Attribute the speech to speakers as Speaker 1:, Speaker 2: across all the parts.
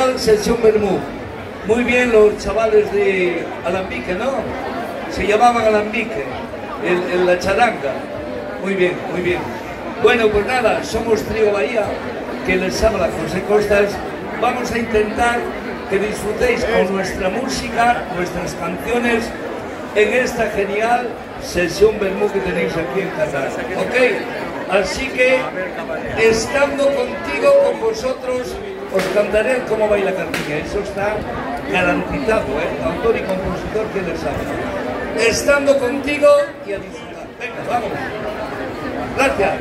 Speaker 1: Genial sesión Bermú. Muy bien los chavales de Alambique, ¿no? Se llamaban Alambique, en la charanga. Muy bien, muy bien. Bueno, pues nada, somos Trío Bahía, que les habla José Costas. Vamos a intentar que disfrutéis con nuestra música, nuestras canciones, en esta genial sesión Bermú que tenéis aquí en Qatar. ¿Ok? Así que, estando contigo, con vosotros, os cantaré cómo baila Carmiña. Eso está garantizado, ¿eh? Autor y compositor que les habla. Estando contigo y a disfrutar. Venga, vamos. Gracias.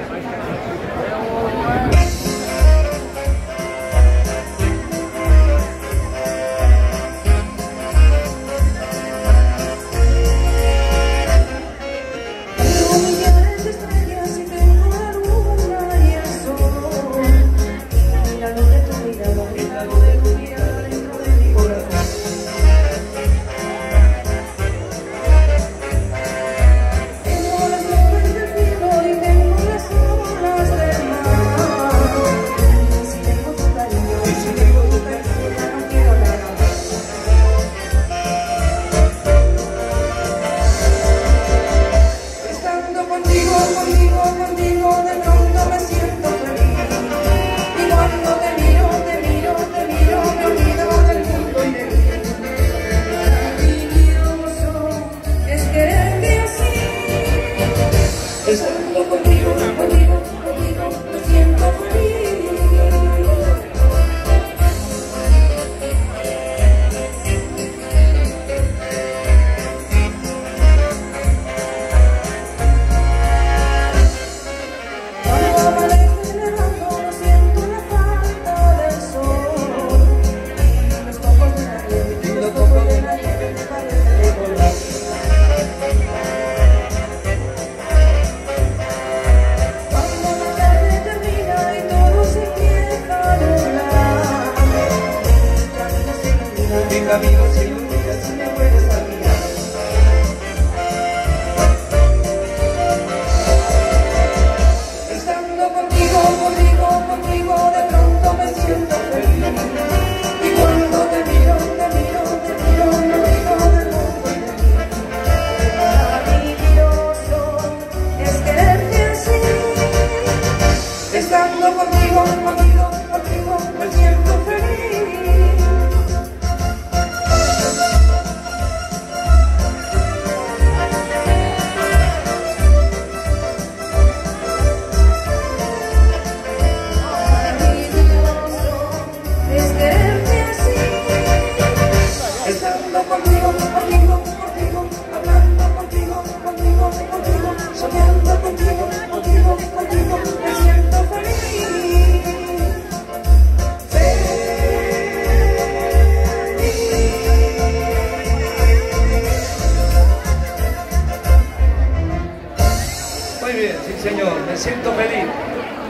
Speaker 1: Me siento feliz.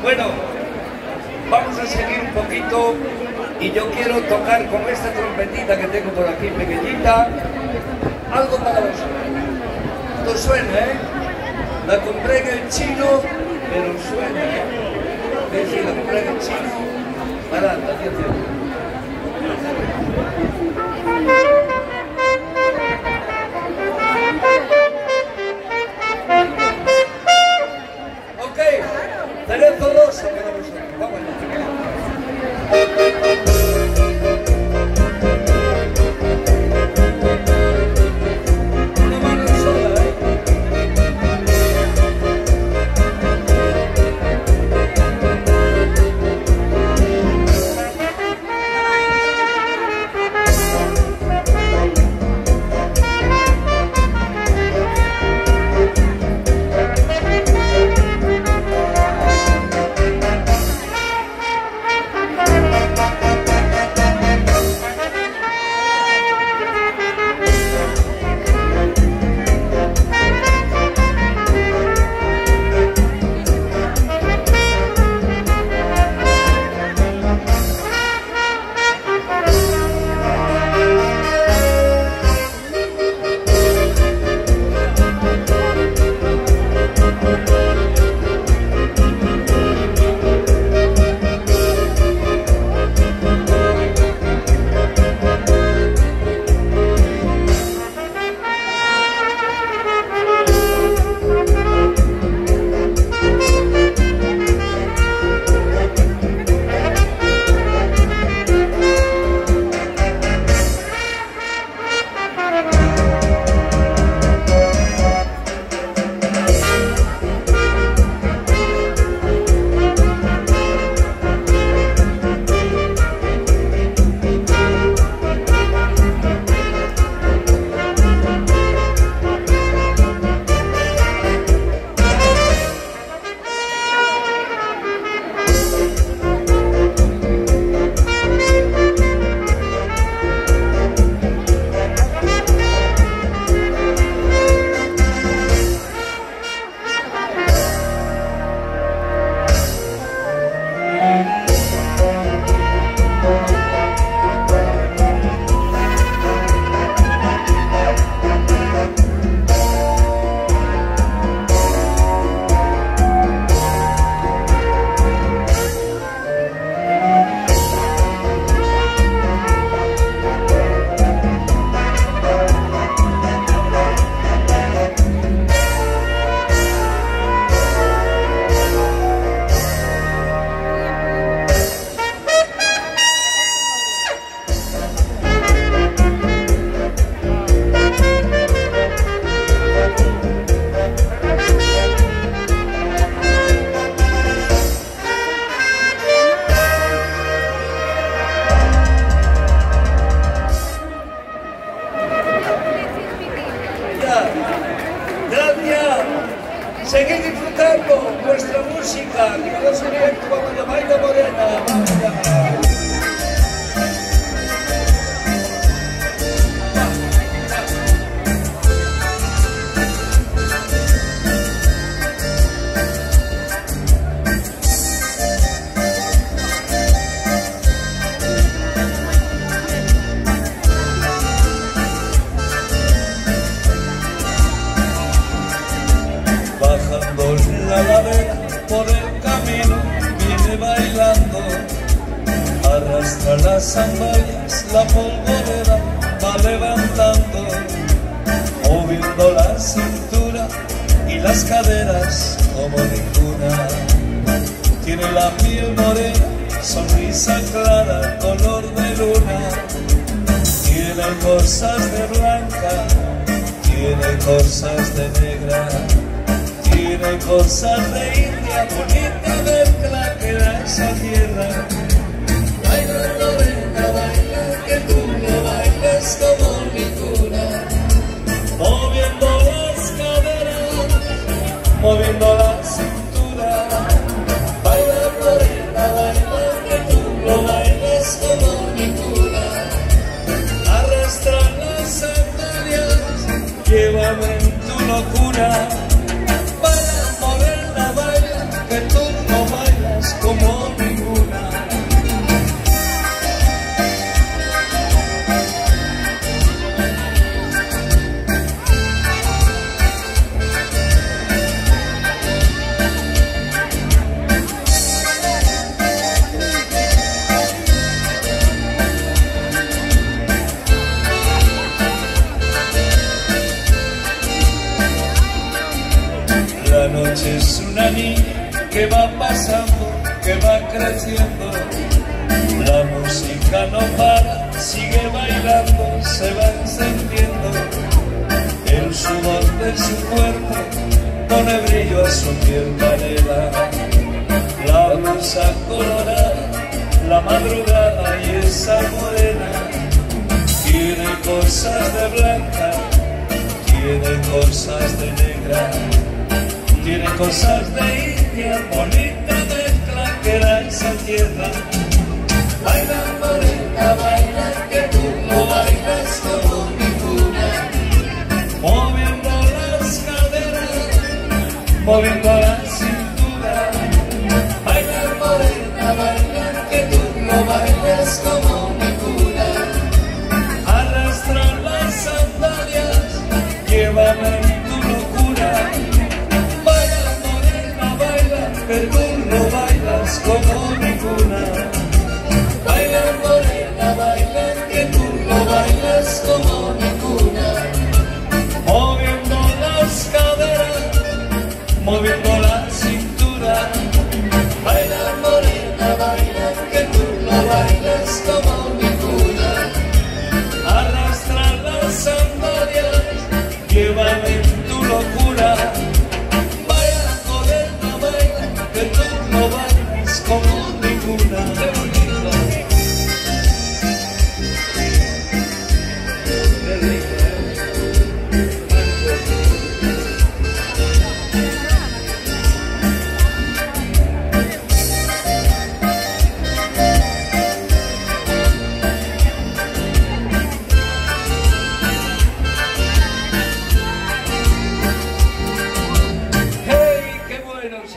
Speaker 1: Bueno, vamos a seguir un poquito y yo quiero tocar con esta trompetita que tengo por aquí pequeñita algo para vosotros. Esto suena, ¿eh? La compré en el chino, pero suena, ¿eh? Sí, la compré en el chino. Para, atención. Cerezo Rosa para vosotros. Vamos allá. Una mano sola, ¿eh? Seguid disfrutando nuestra música, que no se bien como la baila morena.
Speaker 2: Bajando la ladera por el camino viene bailando, arrastra las sandalias, la polvorera va levantando, moviendo la cintura y las caderas como ninguna. Tiene la piel morena, sonrisa clara, color de luna. Tiene cosas de blanca, tiene cosas de negra. Tiene cosas de India, bonita mezcla que da esa tierra. Baila morena, baila, que tú lo bailes como ninguna. Moviendo las caderas, moviendo la cintura. Baila morena, baila, que tú lo bailes como ninguna. Arrastra las sandalias, llévame en tu locura. Que tú no bailas como ninguna. La noche es una niña que va pasando, que va creciendo. La música no para, sigue bailando, se va encendiendo. El sudor de su cuerpo pone brillo a su piel canela. La blusa colorada, la madrugada y esa morena. Tiene cosas de blanca, tiene cosas de negra. Tiene cosas de India, bonita mezcla que da esa tierra. Baila morena, baila, que tú no bailas como ninguna. Moviendo las caderas, moviendo la cintura. Baila morena, baila, que tú no bailas como ninguna. Arrastra las sandalias, llévame en tu locura. Que tú no bailas como ninguna. Baila morena, baila, que tú no bailas como ninguna. Moviendo las caderas, moviendo la cintura. Baila morena, baila, que tú no bailas como ninguna. Arrastra las sandalias, llévame en tu locura. Que tú no bailes como ninguna. ¡Qué bonito! ¡Qué rico,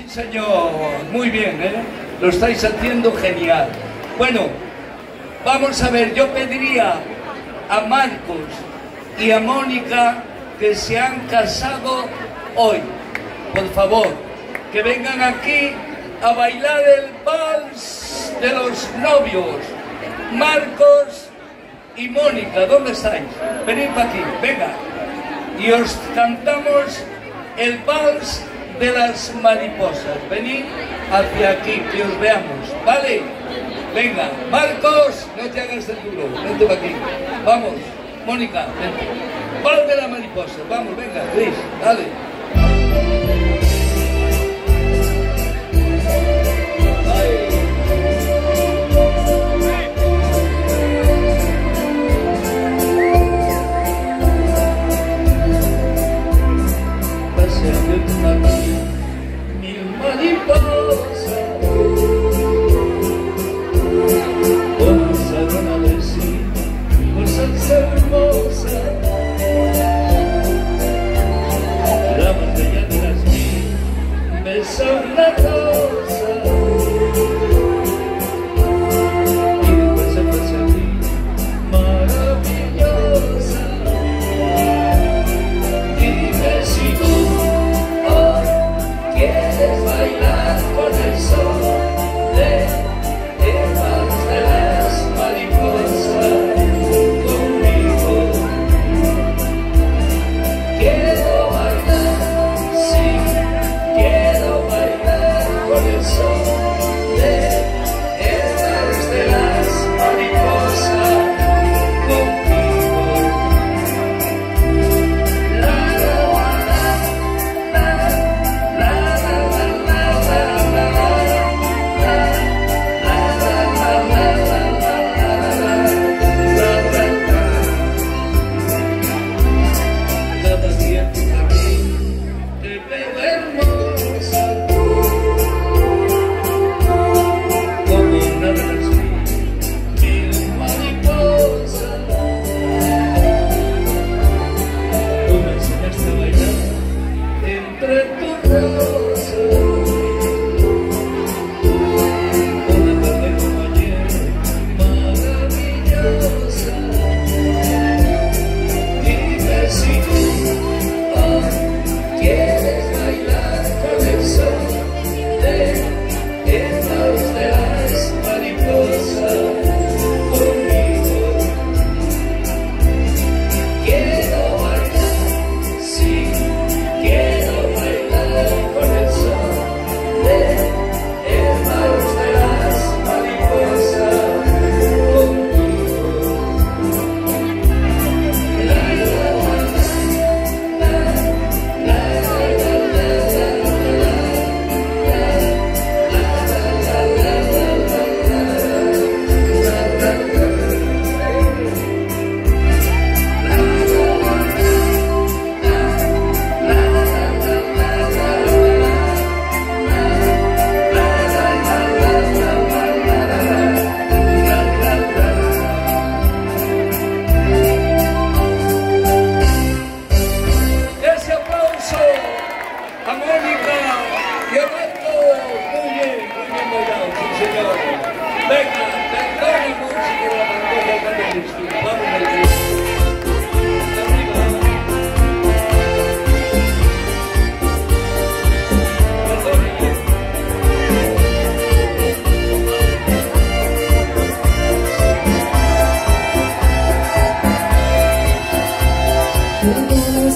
Speaker 1: señor, muy bien, ¿eh? Lo estáis haciendo genial. Bueno, vamos a ver, yo pediría a Marcos y a Mónica que se han casado hoy, por favor, que vengan aquí a bailar el vals de los novios. Marcos y Mónica, ¿dónde estáis? Venid para aquí, venga. Y os cantamos el vals de las mariposas. Venid hacia aquí, que os veamos, ¿vale? Venga, Marcos, no te hagas el duro, vente para aquí. Vamos, Mónica, vente. Vals de las mariposas, vamos, venga, Luis, dale. Gracias,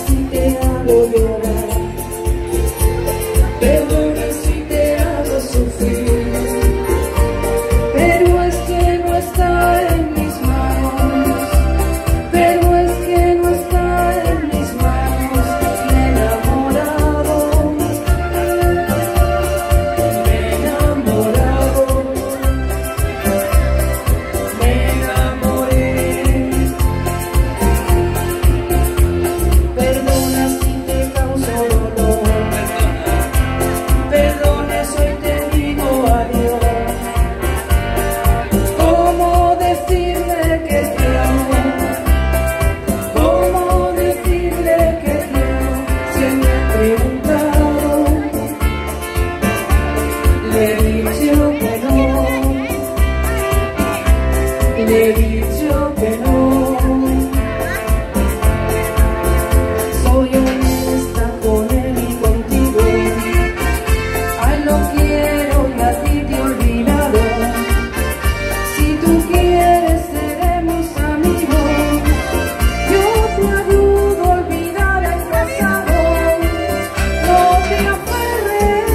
Speaker 3: si te hago llorar, perdona si te hago sufrir, pero es que no está en mis manos, pero es que no está en mis manos. Me he enamorado, me he enamorado, me enamoré. Perdona si te causo dolor, perdona si hoy te digo adiós. ¿Cómo decirle que te amo? ¿Cómo decirle que te amo? Si me he preguntado, le he dicho que no, le he dicho que no. Soy honesta con él y contigo, a él lo quiero y a ti te he olvidado. Si tú quieres seremos amigos, yo te ayudo a olvidar el pasado. No te aferres,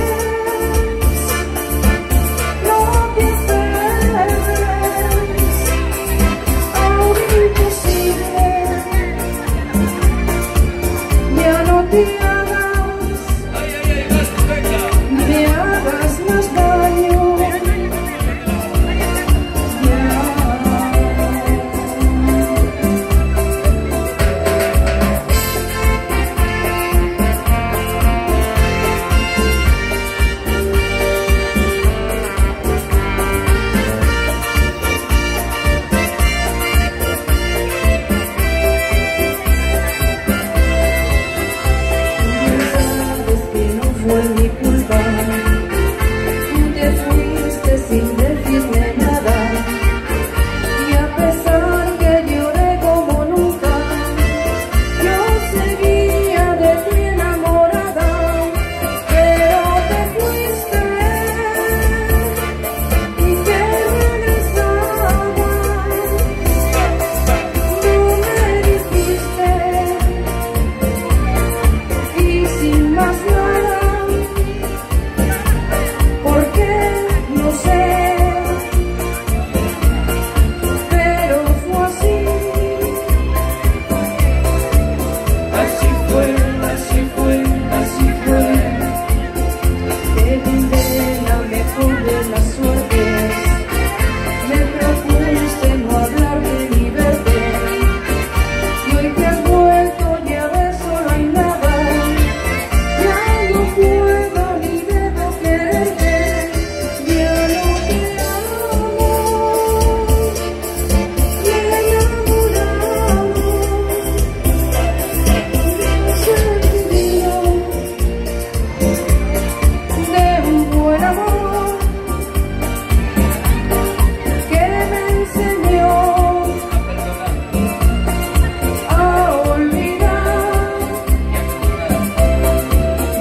Speaker 3: no te aferres a un imposible. Ya no te hagas,
Speaker 1: Ay, ay, ay, venga.
Speaker 3: me hagas más daño. Ya. Sabes que no fue mi culpa, te fuiste sin decirme nada, y a pesar que lloré como nunca, yo seguía de ti enamorada. Pero te fuiste y te regresabas, no me dijiste. Y sin más nada, porque no sé, pero fue así. Así fue, así fue, así fue. Te brindé la mejor de las suertes, me propuse no hablarte ni verte, y hoy que has vuelto ya ves solo hay nada. Ya no puedo ni debo quererte, ya no te amo, me he enamorado de un buen amor que me enseñó a olvidar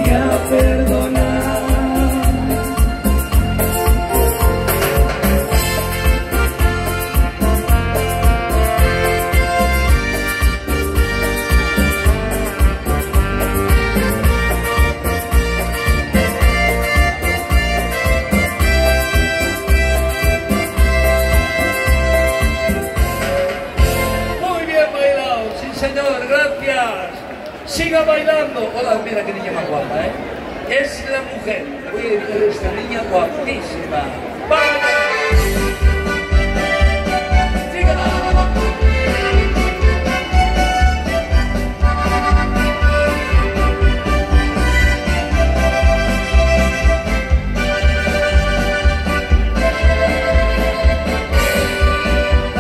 Speaker 3: y a perdonar.
Speaker 1: Muy bien bailado, sí señor, gracias. Siga bailando. Hola, mira qué niña más guapa, ¿eh? Es la mujer. Voy a dedicar a esta niña guapísima. ¡Vamos! Sígala.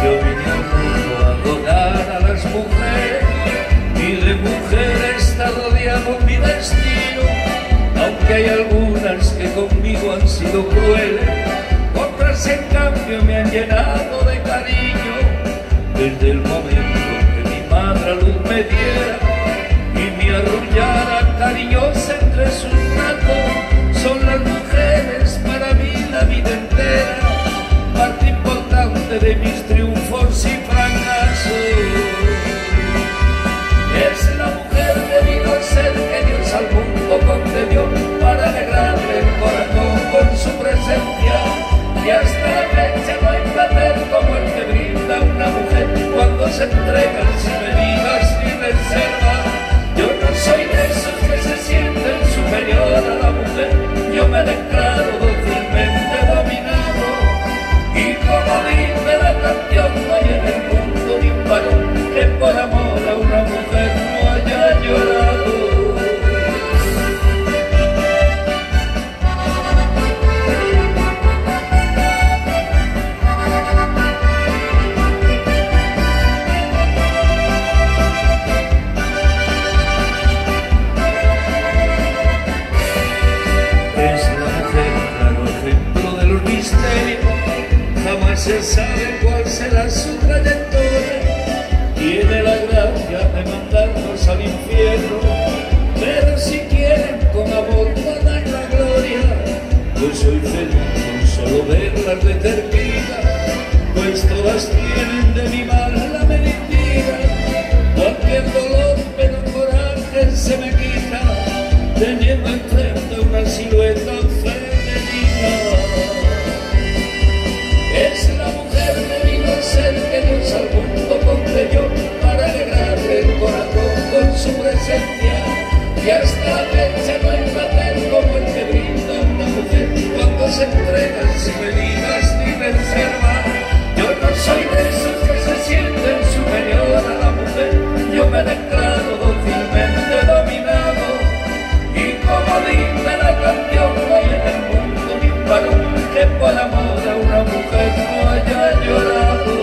Speaker 1: Yo vine al mundo a adorar a las mujeres y de mujer está rodeado mi destino, aunque hay algunas que conmigo han sido crueles, otras en cambio me han llenado de cariño. Desde el momento que mi madre a luz me diera y me arrullara cariñosa entre sus brazos, son las mujeres para mí la vida entera, parte importante de mis triunfos y fracasos. Es la mujer de se sabe cuál será su trayectoria. Tiene la gracia de mandarnos al infierno, pero si quieren con amor ganar la gloria, yo soy feliz con solo verlas determinadas, pues todas tienen de mi mal la medicina. Cualquier dolor, pero coraje se me quita, teniendo enfrente una silueta femenina. Es la mujer que vino a ser que Dios al mundo concedió para alegrarle el corazón con su presencia. Y hasta la fecha no hay placer como el que brinda una mujer cuando se entrega sin medidas ni reserva. Yo no soy de esos que se sienten superior a la mujer, yo me declaro dócilmente dominado. Y como dice la canción, no hay en el mundo ni un varón que por amor a una mujer no haya llorado.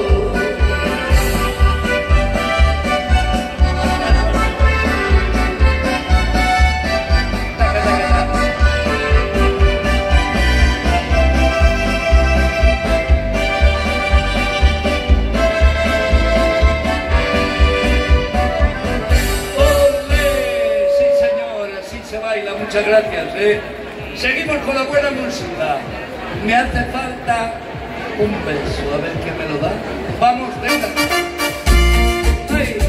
Speaker 1: Muchas gracias. Seguimos con la buena música. Me hace falta un beso. A ver quién me lo da. Vamos, venga. ¡Ay!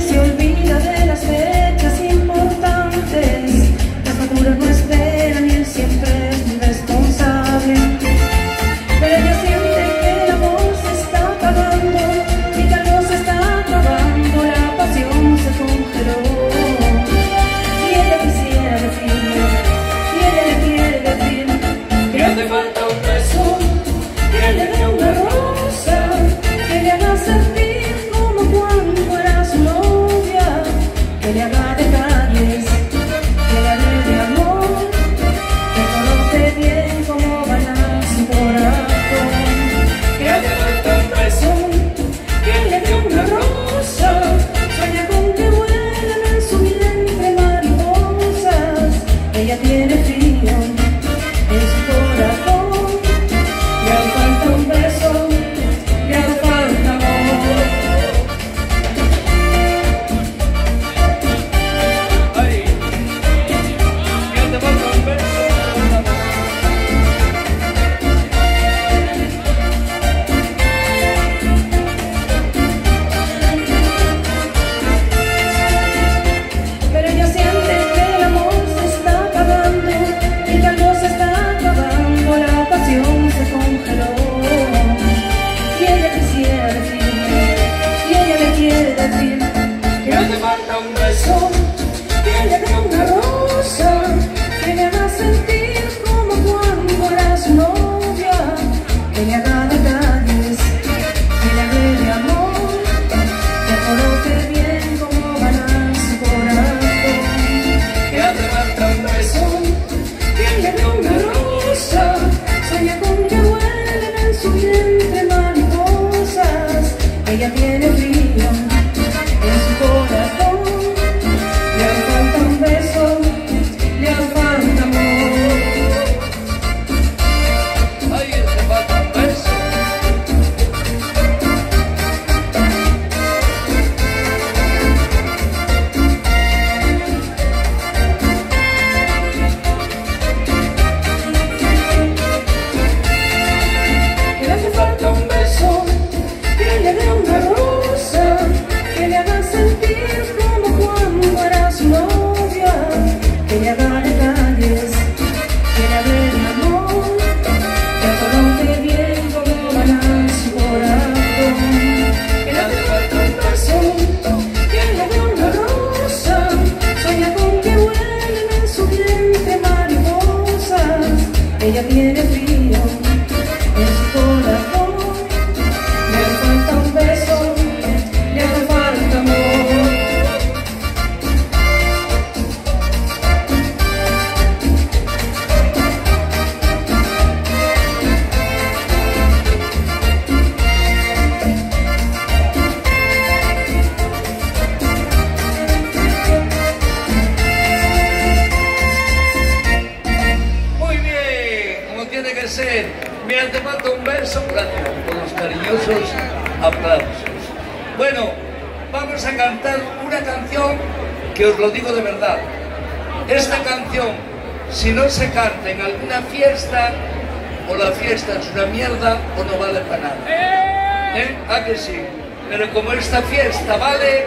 Speaker 3: Se olvida de las fechas importantes, las maduras no esperan y él siempre es muy responsable. Pero ella siente que el amor se está apagando y que algo se está acabando, la pasión se congeló. Y ella quisiera decirle, y ella le quiere decir que hace falta un beso, que le dé una rosa, que le haga sentir como cuando era su novia, que le haga detalles, que le hable de amor, que conoce bien cómo baila su corazón. Que hace falta un beso, que le dé una rosa, sueña con que vuelan en su vientre mariposas. Ella tiene frío en su corazón, le hace falta un beso, le hace falta amor.
Speaker 1: ¡Ay! ¿Qué te falta un beso?
Speaker 3: Pero ella siente que el amor se está acabando y que algo se está acabando, la pasión se congeló. Y ella quisiera decirle, y ella le quiere decir que hace falta un beso, que le dé una rosa, que le haga sentir como cuando era su novia, que le haga detalles, que le hable de amor, que conoce bien cómo ganar su corazón. Que hace falta un beso, que le dé una rosa, sueña con que vuelen en su vientre mariposas. Ella tiene frío en su corazón, le hace falta un beso, le hace falta amor.
Speaker 1: ¡Ay, te falta un beso!
Speaker 3: Que le hace falta un beso, que le dé una rosa, que le haga sentir como cuando era su novia, que le haga detalles, que le hable de amor, que conoce bien cómo ganar su corazón. Que le hace falta un beso, que le dé una rosa, sueña con que vuelen en su vientre mariposas. Ella tiene frío en su corazón, le hace falta un beso, le hace falta amor.
Speaker 1: tiene que ser. Me hace falta un beso. Gracias por los cariñosos aplausos. Bueno, vamos a cantar una canción que os lo digo de verdad. Esta canción, si no se canta en alguna fiesta, o la fiesta es una mierda o no vale para nada. ¿A que sí? Pero como esta fiesta vale,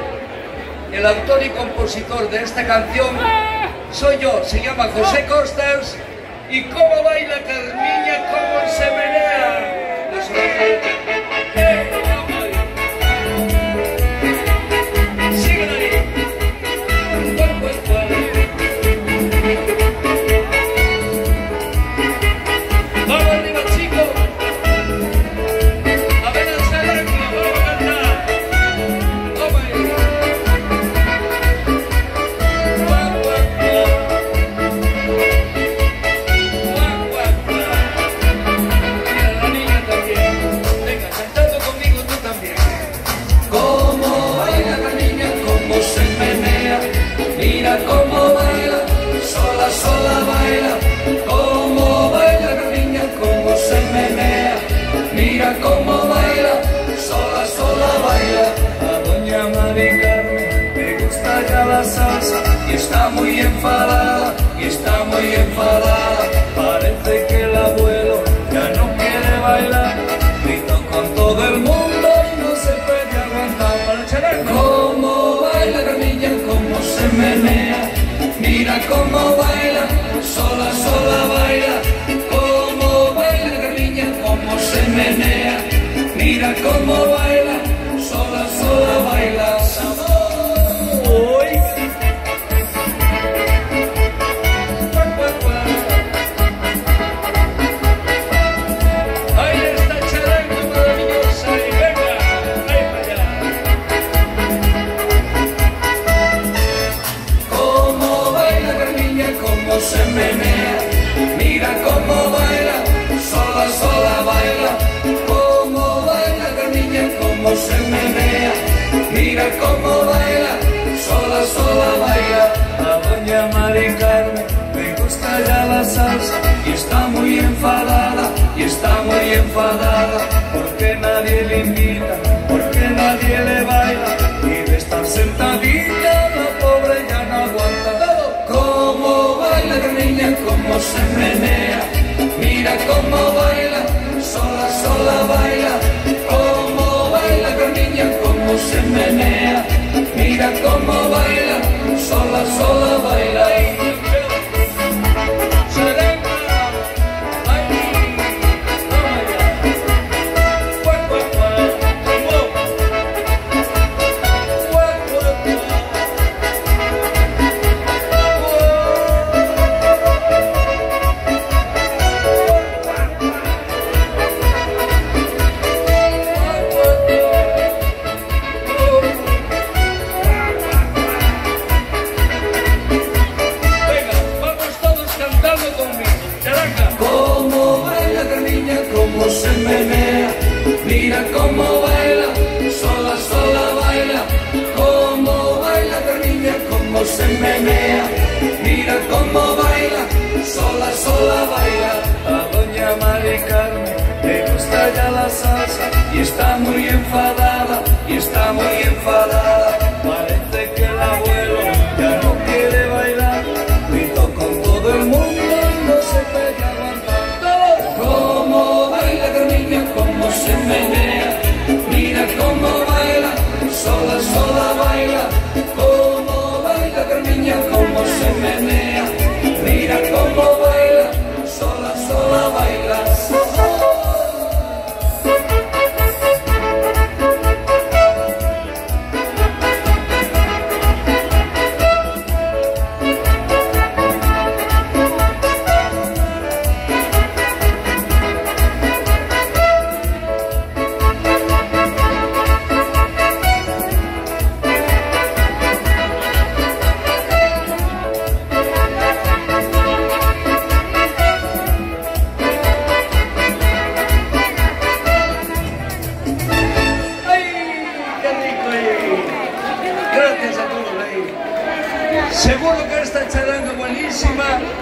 Speaker 1: el autor y compositor de esta canción soy yo, se llama José Costas. Y cómo baila Carmiña, cómo se menea. Pues sigan ahí. Vamos arriba, chicos. A ver el charango, vamos a cantar. Vamos ahí.
Speaker 2: Mira cómo baila, sola, sola baila. Cómo baila la niña, cómo se menea. Mira cómo baila, sola, sola baila. A doña Mari Carmen le gusta ya la salsa y está muy enfadada, y está muy enfadada. Parece que el abuelo ya no quiere bailar. Grito con todo el mundo y no se puede aguantar. Para el charango. Cómo baila la niña, cómo se menea. Mira cómo baila, sola, sola baila. Cómo baila la niña, cómo se menea. Mira cómo baila, sola, sola baila. ¡Sabor!
Speaker 1: Ahí está charango maravillosa y venga, ahí para allá.
Speaker 2: Cómo baila la niña, cómo se menea. Mira cómo baila, sola, sola baila. Cómo baila la niña, cómo se menea. Mira cómo baila, sola, sola baila. A doña Mari Carmen le gusta ya la salsa y está muy enfadada, y está muy enfadada. Porque nadie le invita, porque nadie le baila. Y de estar sentadita la pobre ya no aguanta. Cómo baila la niña, cómo se menea. Mira cómo baila, sola, sola baila. Cómo baila la niña, cómo se menea. Mira cómo baila, sola, sola baila. Cómo se menea, mira cómo baila, sola, sola baila. Cómo baila la niña, cómo se menea. Mira cómo baila, sola, sola baila. A doña Mari Carmen le gusta ya la salsa y está muy enfadada, y está muy enfadada. Parece que el abuelo ya no quiere bailar. Grito con todo el mundo y no se puede aguantar. Cómo baila la niña, cómo se menea. Mira cómo baila, sola, sola baila. Cómo baila la niña, cómo se menea. Mira cómo baila, sola, sola baila.
Speaker 1: Seguro que esta charanga buenísima